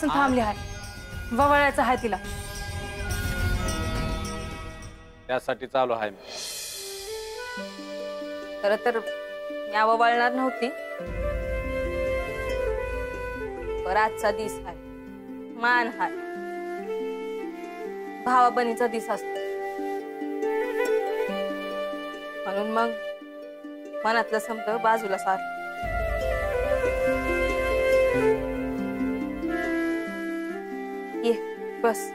कवापासून थांबली आहे, वळायचं आहे तिला. त्यासाठी चालू आहे. खरं तर मी वळणार नव्हती, पर आजचा दिस आहे, मान हाय, भावा बनीचा दिस असतो, म्हणून मग मनातलं समज बाजूला सार. ये बस.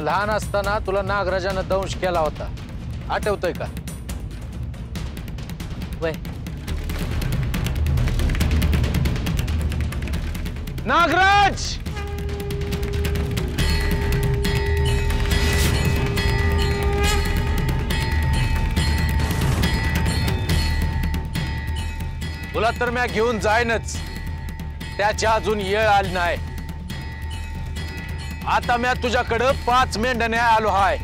लहान असताना तुला नागराजानं दंश केला होता, आठवतोय का? वय नागराज, तुला तर मी घेऊन जाईनच, त्याची अजून येळ आली नाही. आता मी तुझ्याकडे 5 मेंढ्या आलो हाय.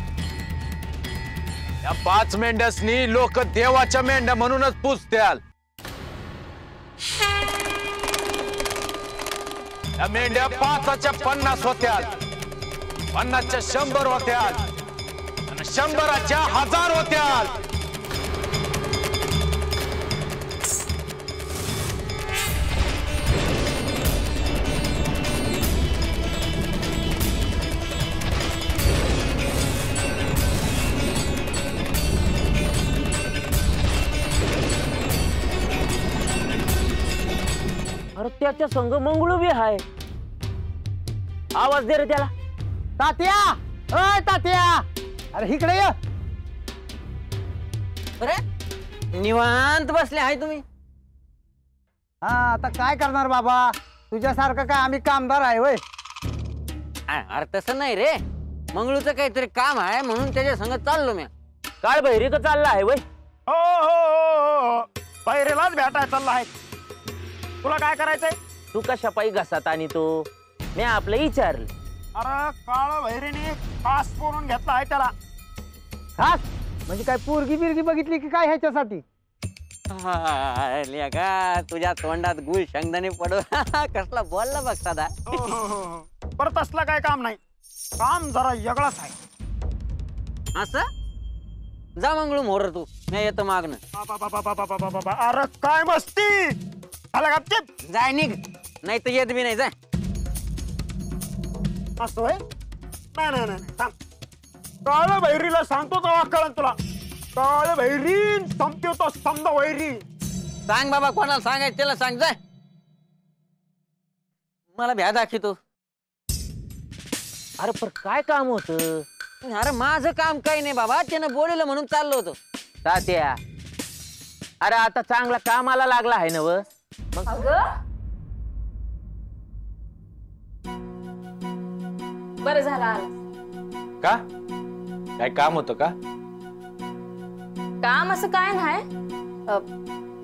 या 5 मेंढ्यासनी लोक देवाच्या मेंढ्या म्हणूनच पूजत्याल. या मेंढ्या 5च्या 50 होत्याल, 50च्या 100 होत्याल आणि 100च्या 1000 होत्याल. अरे त्याच्या संग मंगळू बी आहे. आवाज दे रे त्याला. तात्या, अय तात्या, अरे इकडे ये. अरे निवांत बसले आहे तुम्ही. हा आता काय करणार बाबा, तुझ्यासारखं काय आम्ही कामदार आहे वय. अरे तसं नाही रे, मंगळूचं काहीतरी काम आहे म्हणून त्याच्या संग चाललो मी. काय बहिरी का चालला आहे वय? हो हो हो, बहिरेलाच भेटायला चालला आहे. तुला काय करायचंय? तू कशा पायी घसात आणि तो मी आपलं विचारलं. अरे काळ बहिरेने खास करून घेतला आहे त्याला. खास म्हणजे काय पोरगी बिरगी बघितली की काय ह्याच्यासाठी? का तुझ्या तोंडात गुळ शेंगदाणे पडू. कसला बोलला बघ साधा. परत असला काय काम नाही, काम जरा वेगळाच आहे. असं जा मंगळू मोर, तू मी येतो मागणं. अरे काय मस्ती जाय निघ, नाही तर येत बी नाही. जाय. असं नाही नाही नाही, काळ बहिरीला सांगतो तेव्हा कळन तुला. काळ बहिरी संपतो तो समजा वैरी. सांग बाबा, कोणाला सांगायचं त्याला सांग. जाय, मला भ्या दाखवतो. अरे पण काय काम होत? अरे माझं काम काही नाही बाबा, त्यानं बोलवलं म्हणून चाललो होतो. तात्या, अरे आता चांगला कामाला लागला आहे ना व. बरं झालं आला. का काय काम होतं का? काम असं काय नाही,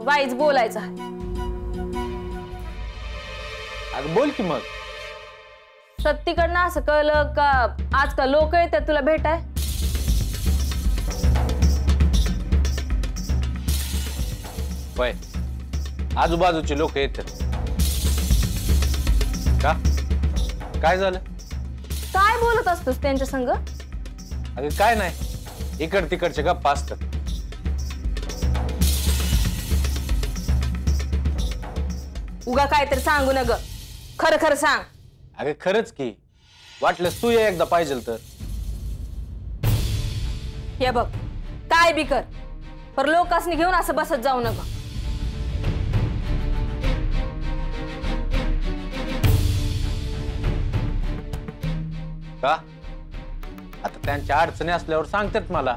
वाईच बोलायचं आहे. अगं बोल की मग. सत्तीकडनं असं कळलं का आजकाल लोक येतात तुला भेटाय. होय, आजूबाजूचे लोक येतात का? काय झालं? काय बोलत असतोस त्यांच्या संग? अगं काय नाही, इकड तिकडचे गप्पा असतात. उगा काहीतरी सांगू न ग, खरं खरं सांग. अगं खरंच की, वाटलंस तू ये एकदा पाहिजे तर. हे बघ, काय बी कर, पर लोकांनी घेऊन असं बसत जाऊ नका. का? आता त्यांच्या अडचणी असल्यावर सांगतात मला.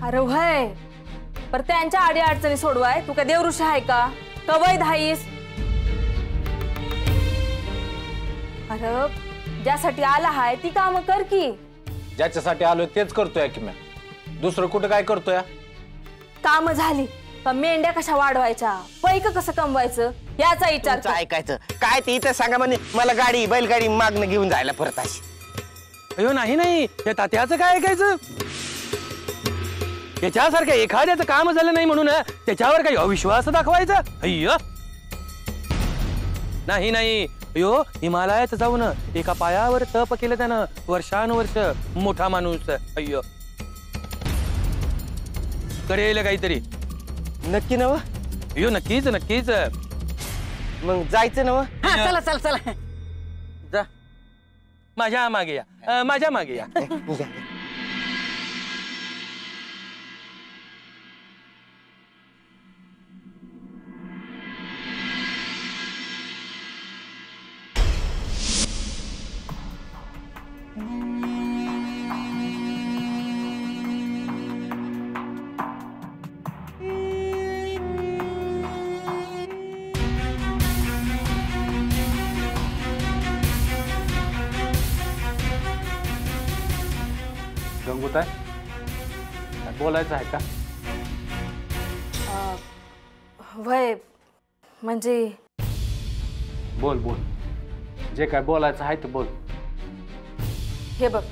अरे व्हय, पर त्यांच्या आडी अडचणी सोडवाय तू का देवऋषी आहे का वैध आहेस? अरे ज्यासाठी आला हाय ती काम कर की. ज्याच्यासाठी आलोय तेच करतोय की मी, दुसरं कुठं काय करतोय? काम झाली पण मेंढ्या कशा वाढवायच्या, पैक कसं कमवायचं याचा विचार कर. ऐकायचं काय ते इथं सांगा म्हणे, मला गाडी बैलगाडी मागणं घेऊन जायला परत अशी. अयो नाही नाही, या तात्याचं काय ऐकायचं? त्याच्यासारखं एखाद्याचं काम झालं नाही म्हणून त्याच्यावर काही अविश्वास दाखवायचा? अय्य नाही नाही, अयो हिमालयात जाऊन एका पायावर तप केलं त्यानं वर्षानुवर्ष, मोठा माणूस. अय्य करेल काहीतरी. नक्की नव? अयो नक्कीच नक्कीच. मग जायचं नव? चला चला चला, जा माझ्या मागे या, माझ्या मागे या. गंगूताई, काय बोलायचं आहे का? व्हय म्हणजे बोल बोल, जे काय बोलायचं आहे ते बोल. हे बघ,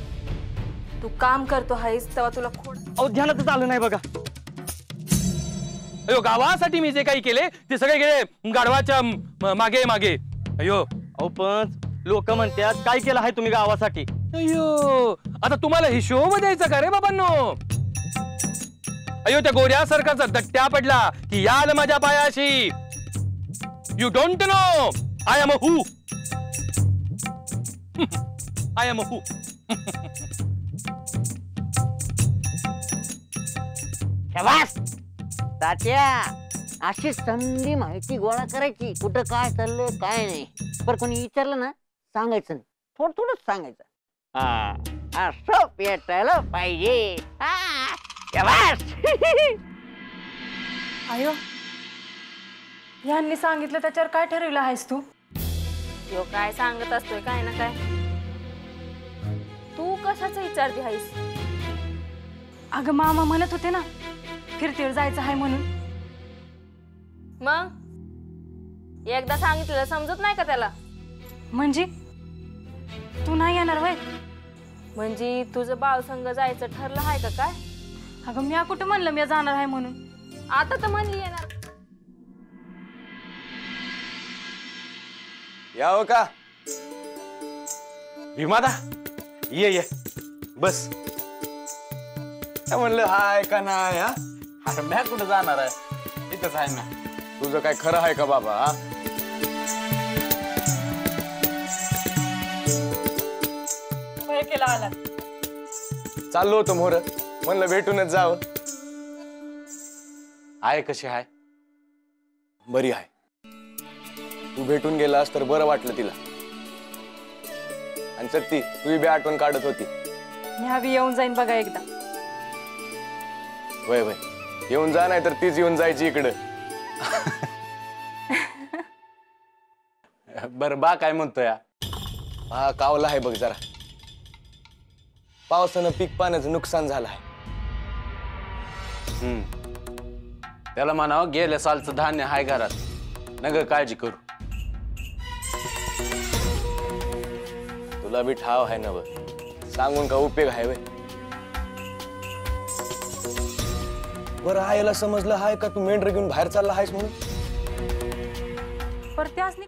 तू काम करतो आहेस तेव्हा तुला खोड. अहो ध्यानातच आलं नाही बघा. अयो गावासाठी मी जे काही केले ते सगळे गेले गाढवाच्या मागे मागे. अयो अहो पण लोक म्हणतात काय केलं आहे तुम्ही गावासाठी? अयो आता तुम्हाला हिशोब द्यायचा का रे बाबांनो? अयो त्या गोऱ्या सरकारचा दट्ट्या पडला की याल माझ्या पायाशी. You don't know I am a who. I am a who. शाबास तात्या, अशी समधी माहिती गोळा करायची, कुठं काय चाललंय काय नाही. पण कोणी विचारलं ना सांगायचं नाही, थोडं थोडंच सांगायचं. हा असं पेटायला पाहिजे. शाबास. आयो, यांनी सांगितलं त्याच्यावर काय ठरवलं आहेस तू? यो काय सांगत असतोय काय ना काय. तू कशाचं विचारते आहेस? अगं मामा म्हणत होते ना फिरतीवर जायचं आहे म्हणून. मग एकदा सांगितलं समजत नाही का त्याला? म्हणजे तू नाही येणार वय? म्हणजे तुझं बाळ संग जायचं ठरलं आहे का काय? अगं मी कुठं म्हणलं मी जाणार आहे म्हणून. आता तर म्हणली येणार. यावं का? भीमादा, ये ये बस. काय म्हणलं हाय का नाही? हा अरे मी कुठं जाणार आहे, इथंच आहे ना. तुझं काय खरं आहे का बाबा? हा वय केला आला. चाललो होतो मोर, म्हणलं भेटूनच जावं. आहे कशी आहे? बरी आहे. तू भेटून गेलास तर बरं वाटलं तिला. आणि सत्ती तुझी बी आठवण काढत होती. मी हवी येऊन जाईन बघा एकदा. वय वय येऊन जा, नाही तर तीच येऊन जायची इकडं. बरं बा काय म्हणतोय? हा कावला आहे बघ जरा. पावसानं पीक पाण्याचं नुकसान झालं आहे. त्याला म्हणावं गेल्या सालचं धान्य हाय घरात, नग काळजी करू. तुला बी ठाव आहे ना, सांगून का उपयोग आहे? बरं आईला समजलं हाय का तू मेंढर घेऊन बाहेर चालला आहेस म्हणून? पर त्यासनी